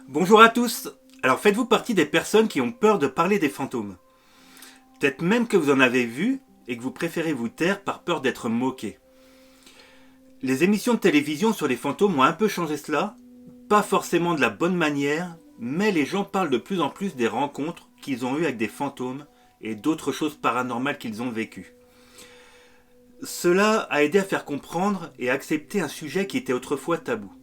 Bonjour à tous. Alors faites-vous partie des personnes qui ont peur de parler des fantômes? Peut-être même que vous en avez vu et que vous préférez vous taire par peur d'être moqué. Les émissions de télévision sur les fantômes ont un peu changé cela, pas forcément de la bonne manière, mais les gens parlent de plus en plus des rencontres qu'ils ont eues avec des fantômes et d'autres choses paranormales qu'ils ont vécues. Cela a aidé à faire comprendre et accepter un sujet qui était autrefois tabou.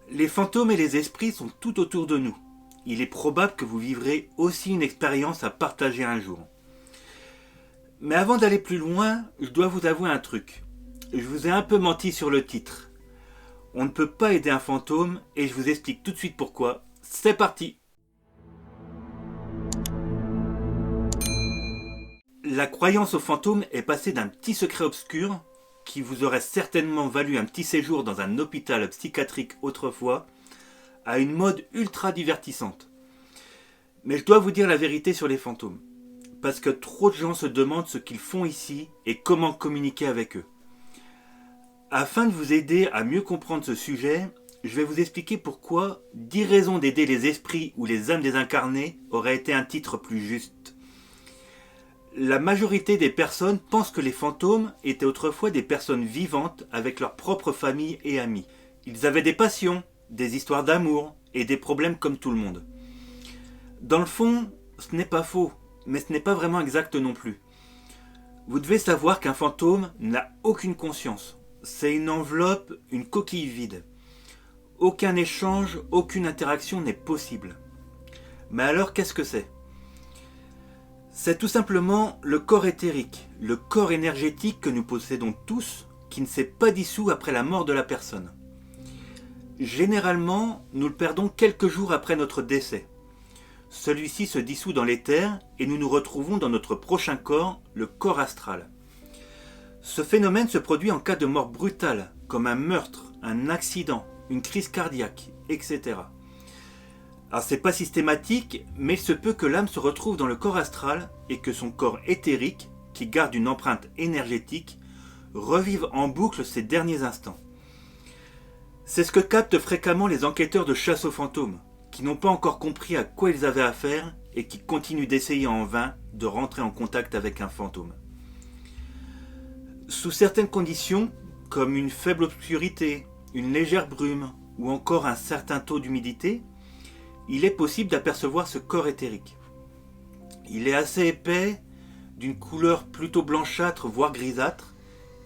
Les fantômes et les esprits sont tout autour de nous. Il est probable que vous vivrez aussi une expérience à partager un jour. Mais avant d'aller plus loin, je dois vous avouer un truc. Je vous ai un peu menti sur le titre. On ne peut pas aider un fantôme et je vous explique tout de suite pourquoi. C'est parti! La croyance aux fantômes est passée d'un petit secret obscur qui vous aurait certainement valu un petit séjour dans un hôpital psychiatrique autrefois, à une mode ultra divertissante. Mais je dois vous dire la vérité sur les fantômes, parce que trop de gens se demandent ce qu'ils font ici et comment communiquer avec eux. Afin de vous aider à mieux comprendre ce sujet, je vais vous expliquer pourquoi 10 raisons d'aider les esprits ou les âmes désincarnées aurait été un titre plus juste. La majorité des personnes pensent que les fantômes étaient autrefois des personnes vivantes avec leur propre famille et amis. Ils avaient des passions, des histoires d'amour et des problèmes comme tout le monde. Dans le fond, ce n'est pas faux, mais ce n'est pas vraiment exact non plus. Vous devez savoir qu'un fantôme n'a aucune conscience. C'est une enveloppe, une coquille vide. Aucun échange, aucune interaction n'est possible. Mais alors, qu'est-ce que c'est ? C'est tout simplement le corps éthérique, le corps énergétique que nous possédons tous, qui ne s'est pas dissous après la mort de la personne. Généralement, nous le perdons quelques jours après notre décès. Celui-ci se dissout dans l'éther et nous nous retrouvons dans notre prochain corps, le corps astral. Ce phénomène se produit en cas de mort brutale, comme un meurtre, un accident, une crise cardiaque, etc. Alors c'est pas systématique, mais il se peut que l'âme se retrouve dans le corps astral et que son corps éthérique, qui garde une empreinte énergétique, revive en boucle ces derniers instants. C'est ce que captent fréquemment les enquêteurs de chasse aux fantômes, qui n'ont pas encore compris à quoi ils avaient affaire et qui continuent d'essayer en vain de rentrer en contact avec un fantôme. Sous certaines conditions, comme une faible obscurité, une légère brume ou encore un certain taux d'humidité, il est possible d'apercevoir ce corps éthérique. Il est assez épais, d'une couleur plutôt blanchâtre voire grisâtre,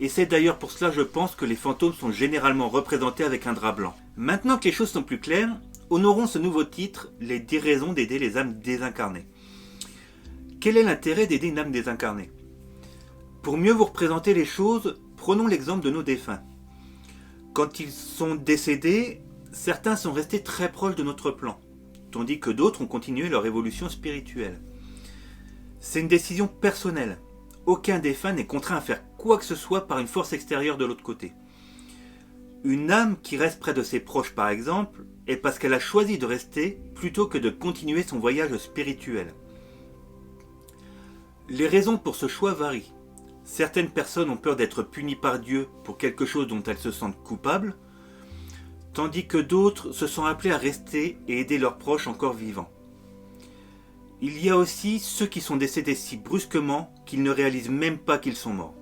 et c'est d'ailleurs pour cela je pense que les fantômes sont généralement représentés avec un drap blanc. Maintenant que les choses sont plus claires, honorons ce nouveau titre, les 10 raisons d'aider les âmes désincarnées. Quel est l'intérêt d'aider une âme désincarnée ? Pour mieux vous représenter les choses, prenons l'exemple de nos défunts. Quand ils sont décédés, certains sont restés très proches de notre plan, tandis que d'autres ont continué leur évolution spirituelle. C'est une décision personnelle. Aucun défunt n'est contraint à faire quoi que ce soit par une force extérieure de l'autre côté. Une âme qui reste près de ses proches par exemple, est parce qu'elle a choisi de rester plutôt que de continuer son voyage spirituel. Les raisons pour ce choix varient. Certaines personnes ont peur d'être punies par Dieu pour quelque chose dont elles se sentent coupables, tandis que d'autres se sont appelés à rester et aider leurs proches encore vivants. Il y a aussi ceux qui sont décédés si brusquement qu'ils ne réalisent même pas qu'ils sont morts.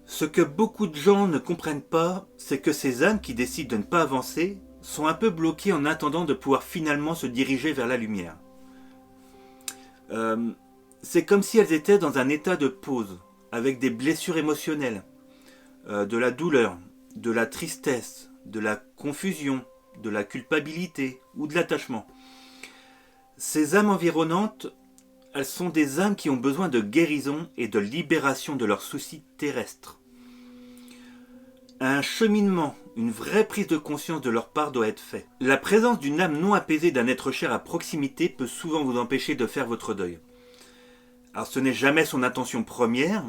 Ce que beaucoup de gens ne comprennent pas, c'est que ces âmes qui décident de ne pas avancer sont un peu bloquées en attendant de pouvoir finalement se diriger vers la lumière. C'est comme si elles étaient dans un état de pause, avec des blessures émotionnelles, de la douleur, de la tristesse, de la confusion, de la culpabilité ou de l'attachement. Ces âmes environnantes, elles sont des âmes qui ont besoin de guérison et de libération de leurs soucis terrestres. Un cheminement, une vraie prise de conscience de leur part doit être fait. La présence d'une âme non apaisée d'un être cher à proximité peut souvent vous empêcher de faire votre deuil. Alors ce n'est jamais son intention première,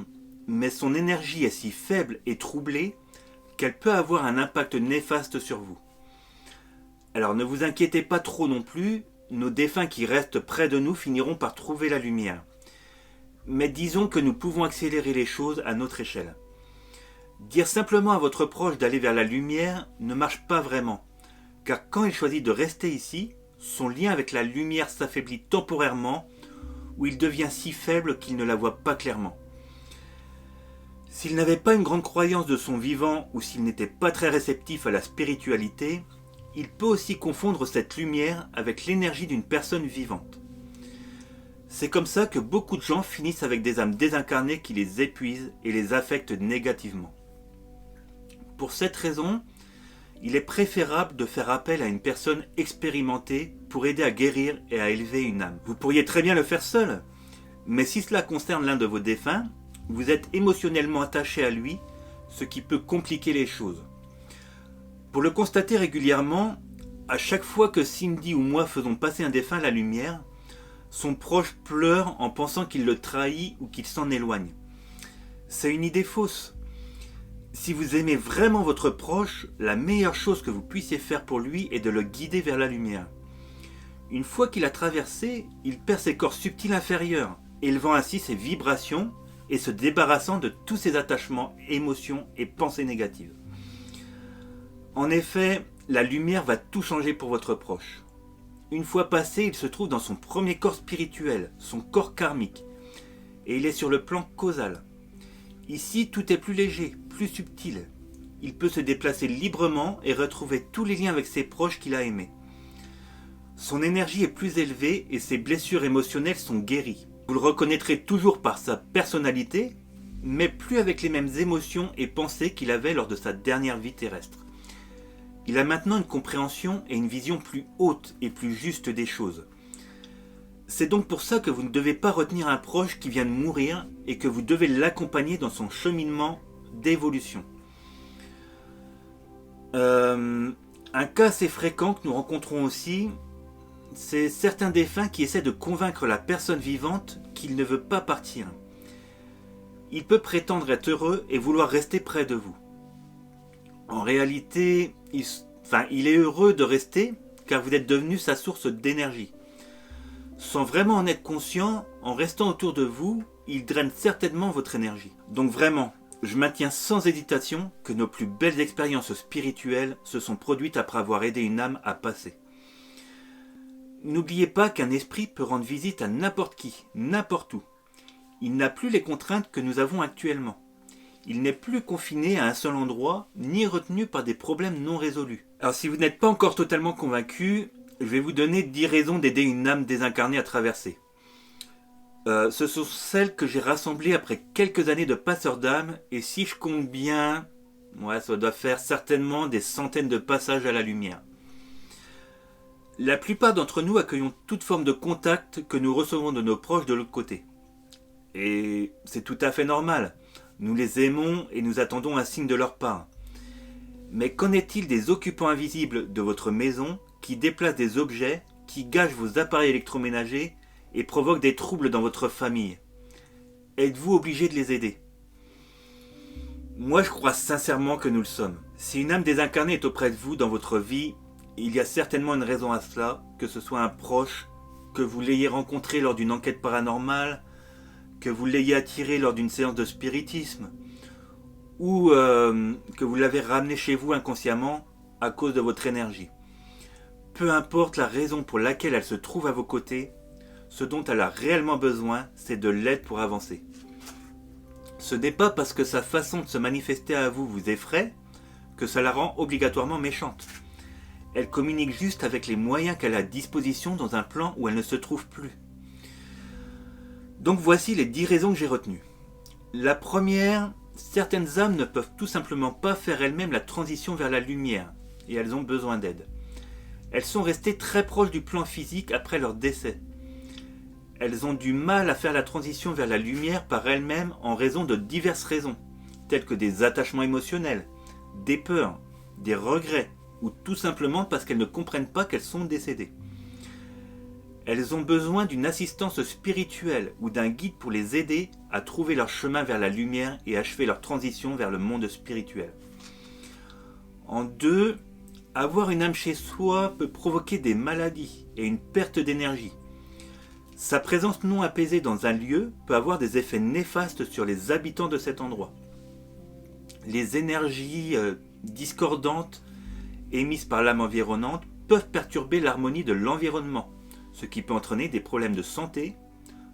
mais son énergie est si faible et troublée qu'elle peut avoir un impact néfaste sur vous. Alors ne vous inquiétez pas trop non plus, nos défunts qui restent près de nous finiront par trouver la lumière. Mais disons que nous pouvons accélérer les choses à notre échelle. Dire simplement à votre proche d'aller vers la lumière ne marche pas vraiment, car quand il choisit de rester ici, son lien avec la lumière s'affaiblit temporairement, ou il devient si faible qu'il ne la voit pas clairement. S'il n'avait pas une grande croyance de son vivant, ou s'il n'était pas très réceptif à la spiritualité, il peut aussi confondre cette lumière avec l'énergie d'une personne vivante. C'est comme ça que beaucoup de gens finissent avec des âmes désincarnées qui les épuisent et les affectent négativement. Pour cette raison, il est préférable de faire appel à une personne expérimentée pour aider à guérir et à élever une âme. Vous pourriez très bien le faire seul, mais si cela concerne l'un de vos défunts, vous êtes émotionnellement attaché à lui, ce qui peut compliquer les choses. Pour le constater régulièrement, à chaque fois que Cindy ou moi faisons passer un défunt à la lumière, son proche pleure en pensant qu'il le trahit ou qu'il s'en éloigne. C'est une idée fausse. Si vous aimez vraiment votre proche, la meilleure chose que vous puissiez faire pour lui est de le guider vers la lumière. Une fois qu'il a traversé, il perd ses corps subtils inférieurs, élevant ainsi ses vibrations et se débarrassant de tous ses attachements, émotions et pensées négatives. En effet, la lumière va tout changer pour votre proche. Une fois passé, il se trouve dans son premier corps spirituel, son corps karmique, et il est sur le plan causal. Ici, tout est plus léger, plus subtil. Il peut se déplacer librement et retrouver tous les liens avec ses proches qu'il a aimés. Son énergie est plus élevée et ses blessures émotionnelles sont guéries. Vous le reconnaîtrez toujours par sa personnalité, mais plus avec les mêmes émotions et pensées qu'il avait lors de sa dernière vie terrestre. Il a maintenant une compréhension et une vision plus haute et plus juste des choses. C'est donc pour ça que vous ne devez pas retenir un proche qui vient de mourir et que vous devez l'accompagner dans son cheminement d'évolution. Un cas assez fréquent que nous rencontrons aussi, c'est certains défunts qui essaient de convaincre la personne vivante qu'il ne veut pas partir. Il peut prétendre être heureux et vouloir rester près de vous. En réalité, il est heureux de rester car vous êtes devenu sa source d'énergie. Sans vraiment en être conscient, en restant autour de vous, il draine certainement votre énergie. Donc vraiment, je maintiens sans hésitation que nos plus belles expériences spirituelles se sont produites après avoir aidé une âme à passer. N'oubliez pas qu'un esprit peut rendre visite à n'importe qui, n'importe où. Il n'a plus les contraintes que nous avons actuellement. Il n'est plus confiné à un seul endroit, ni retenu par des problèmes non résolus. Alors si vous n'êtes pas encore totalement convaincu, je vais vous donner 10 raisons d'aider une âme désincarnée à traverser. Ce sont celles que j'ai rassemblées après quelques années de passeur d'âme, et si je compte bien, ça doit faire certainement des centaines de passages à la lumière. La plupart d'entre nous accueillons toute forme de contact que nous recevons de nos proches de l'autre côté. Et c'est tout à fait normal. Nous les aimons et nous attendons un signe de leur part. Mais qu'en est-il des occupants invisibles de votre maison qui déplacent des objets, qui gâchent vos appareils électroménagers et provoquent des troubles dans votre famille? Êtes-vous obligé de les aider? Moi, je crois sincèrement que nous le sommes. Si une âme désincarnée est auprès de vous dans votre vie, il y a certainement une raison à cela, que ce soit un proche, que vous l'ayez rencontré lors d'une enquête paranormale, que vous l'ayez attiré lors d'une séance de spiritisme, ou que vous l'avez ramené chez vous inconsciemment à cause de votre énergie. Peu importe la raison pour laquelle elle se trouve à vos côtés, ce dont elle a réellement besoin, c'est de l'aide pour avancer. Ce n'est pas parce que sa façon de se manifester à vous vous effraie que ça la rend obligatoirement méchante. Elle communique juste avec les moyens qu'elle a à disposition dans un plan où elle ne se trouve plus. Donc voici les 10 raisons que j'ai retenues. La première, certaines âmes ne peuvent tout simplement pas faire elles-mêmes la transition vers la lumière, et elles ont besoin d'aide. Elles sont restées très proches du plan physique après leur décès. Elles ont du mal à faire la transition vers la lumière par elles-mêmes en raison de diverses raisons, telles que des attachements émotionnels, des peurs, des regrets, ou tout simplement parce qu'elles ne comprennent pas qu'elles sont décédées. Elles ont besoin d'une assistance spirituelle ou d'un guide pour les aider à trouver leur chemin vers la lumière et achever leur transition vers le monde spirituel. En 2, avoir une âme chez soi peut provoquer des maladies et une perte d'énergie. Sa présence non apaisée dans un lieu peut avoir des effets néfastes sur les habitants de cet endroit. Les énergies discordantes émises par l'âme environnante peuvent perturber l'harmonie de l'environnement, ce qui peut entraîner des problèmes de santé,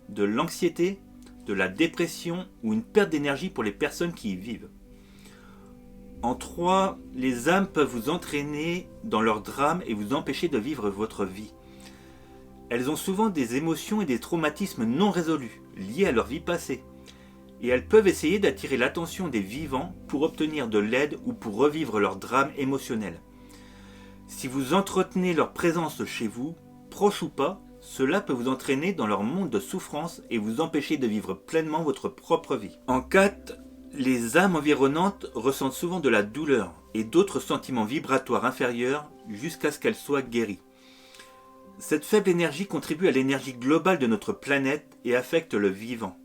de l'anxiété, de la dépression ou une perte d'énergie pour les personnes qui y vivent. En 3, les âmes peuvent vous entraîner dans leur drame et vous empêcher de vivre votre vie. Elles ont souvent des émotions et des traumatismes non résolus, liés à leur vie passée. Et elles peuvent essayer d'attirer l'attention des vivants pour obtenir de l'aide ou pour revivre leur drame émotionnel. Si vous entretenez leur présence chez vous, proche ou pas, cela peut vous entraîner dans leur monde de souffrance et vous empêcher de vivre pleinement votre propre vie. En 4, les âmes environnantes ressentent souvent de la douleur et d'autres sentiments vibratoires inférieurs jusqu'à ce qu'elles soient guéries. Cette faible énergie contribue à l'énergie globale de notre planète et affecte le vivant.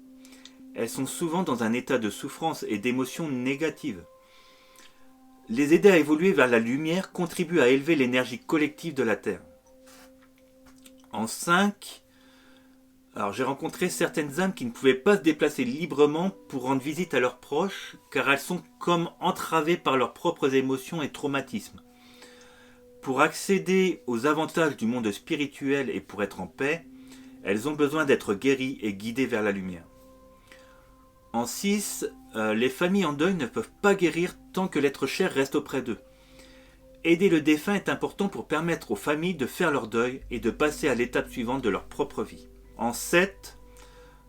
Elles sont souvent dans un état de souffrance et d'émotions négatives. Les aider à évoluer vers la lumière contribue à élever l'énergie collective de la Terre. En 5, j'ai rencontré certaines âmes qui ne pouvaient pas se déplacer librement pour rendre visite à leurs proches, car elles sont comme entravées par leurs propres émotions et traumatismes. Pour accéder aux avantages du monde spirituel et pour être en paix, elles ont besoin d'être guéries et guidées vers la lumière. En 6, les familles en deuil ne peuvent pas guérir tant que l'être cher reste auprès d'eux. Aider le défunt est important pour permettre aux familles de faire leur deuil et de passer à l'étape suivante de leur propre vie. En 7,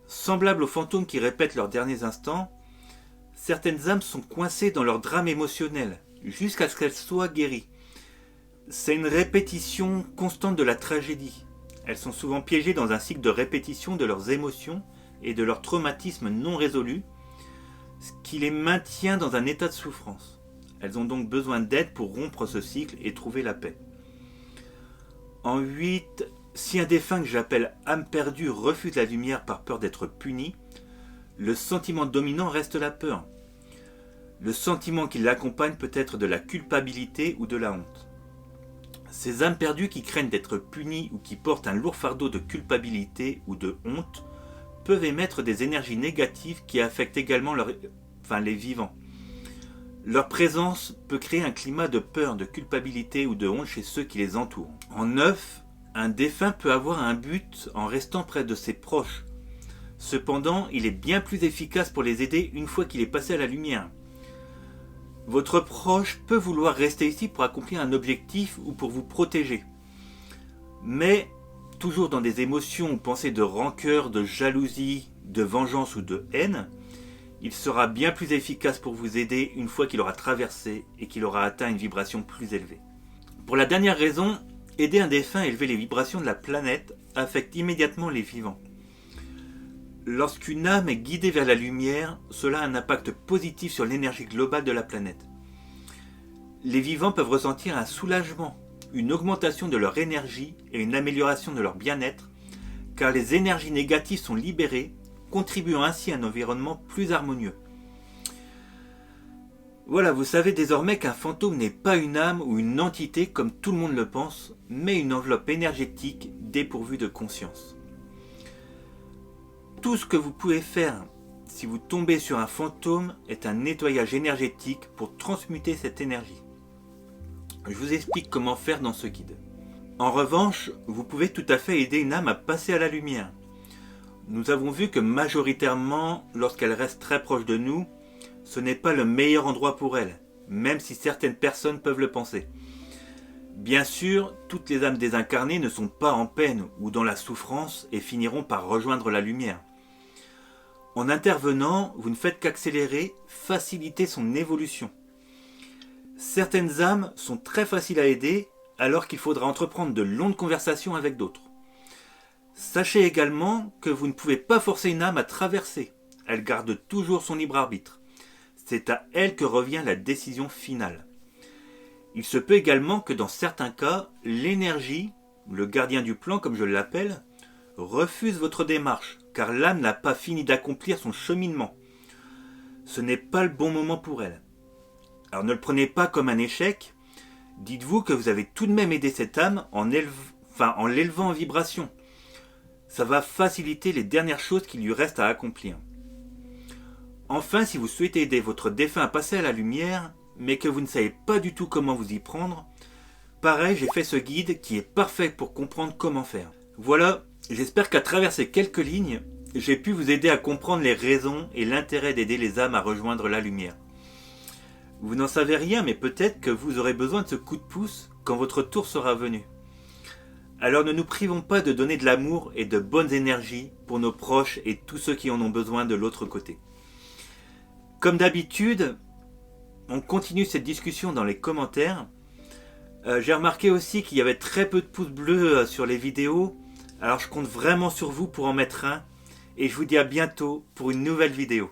semblables aux fantômes qui répètent leurs derniers instants, certaines âmes sont coincées dans leur drame émotionnel jusqu'à ce qu'elles soient guéries. C'est une répétition constante de la tragédie. Elles sont souvent piégées dans un cycle de répétition de leurs émotions et de leurs traumatismes non résolus, ce qui les maintient dans un état de souffrance. Elles ont donc besoin d'aide pour rompre ce cycle et trouver la paix. En 8, si un défunt que j'appelle âme perdue refuse la lumière par peur d'être puni, le sentiment dominant reste la peur. Le sentiment qui l'accompagne peut être de la culpabilité ou de la honte. Ces âmes perdues qui craignent d'être punies ou qui portent un lourd fardeau de culpabilité ou de honte peuvent émettre des énergies négatives qui affectent également les vivants. Leur présence peut créer un climat de peur, de culpabilité ou de honte chez ceux qui les entourent. En 9, un défunt peut avoir un but en restant près de ses proches. Cependant, il est bien plus efficace pour les aider une fois qu'il est passé à la lumière. Votre proche peut vouloir rester ici pour accomplir un objectif ou pour vous protéger. Mais, toujours dans des émotions ou pensées de rancœur, de jalousie, de vengeance ou de haine, il sera bien plus efficace pour vous aider une fois qu'il aura traversé et qu'il aura atteint une vibration plus élevée. Pour la dernière raison, aider un défunt à élever les vibrations de la planète affecte immédiatement les vivants. Lorsqu'une âme est guidée vers la lumière, cela a un impact positif sur l'énergie globale de la planète. Les vivants peuvent ressentir un soulagement, une augmentation de leur énergie et une amélioration de leur bien-être, car les énergies négatives sont libérées, contribuant ainsi à un environnement plus harmonieux. Voilà, vous savez désormais qu'un fantôme n'est pas une âme ou une entité comme tout le monde le pense, mais une enveloppe énergétique dépourvue de conscience. Tout ce que vous pouvez faire si vous tombez sur un fantôme est un nettoyage énergétique pour transmuter cette énergie. Je vous explique comment faire dans ce guide. En revanche, vous pouvez tout à fait aider une âme à passer à la lumière. Nous avons vu que majoritairement, lorsqu'elle reste très proche de nous, ce n'est pas le meilleur endroit pour elle, même si certaines personnes peuvent le penser. Bien sûr, toutes les âmes désincarnées ne sont pas en peine ou dans la souffrance et finiront par rejoindre la lumière. En intervenant, vous ne faites qu'accélérer, faciliter son évolution. Certaines âmes sont très faciles à aider, alors qu'il faudra entreprendre de longues conversations avec d'autres. Sachez également que vous ne pouvez pas forcer une âme à traverser. Elle garde toujours son libre arbitre. C'est à elle que revient la décision finale. Il se peut également que dans certains cas, l'énergie, le gardien du plan comme je l'appelle, refuse votre démarche, car l'âme n'a pas fini d'accomplir son cheminement. Ce n'est pas le bon moment pour elle. Alors ne le prenez pas comme un échec, dites-vous que vous avez tout de même aidé cette âme en l'élevant en vibration. Ça va faciliter les dernières choses qu'il lui reste à accomplir. Enfin, si vous souhaitez aider votre défunt à passer à la lumière, mais que vous ne savez pas du tout comment vous y prendre, Pareil, j'ai fait ce guide qui est parfait pour comprendre comment faire. Voilà, j'espère qu'à travers ces quelques lignes, j'ai pu vous aider à comprendre les raisons et l'intérêt d'aider les âmes à rejoindre la lumière. Vous n'en savez rien, mais peut-être que vous aurez besoin de ce coup de pouce quand votre tour sera venu. Alors ne nous privons pas de donner de l'amour et de bonnes énergies pour nos proches et tous ceux qui en ont besoin de l'autre côté. Comme d'habitude, on continue cette discussion dans les commentaires. J'ai remarqué aussi qu'il y avait très peu de pouces bleus sur les vidéos, alors je compte vraiment sur vous pour en mettre un, et je vous dis à bientôt pour une nouvelle vidéo.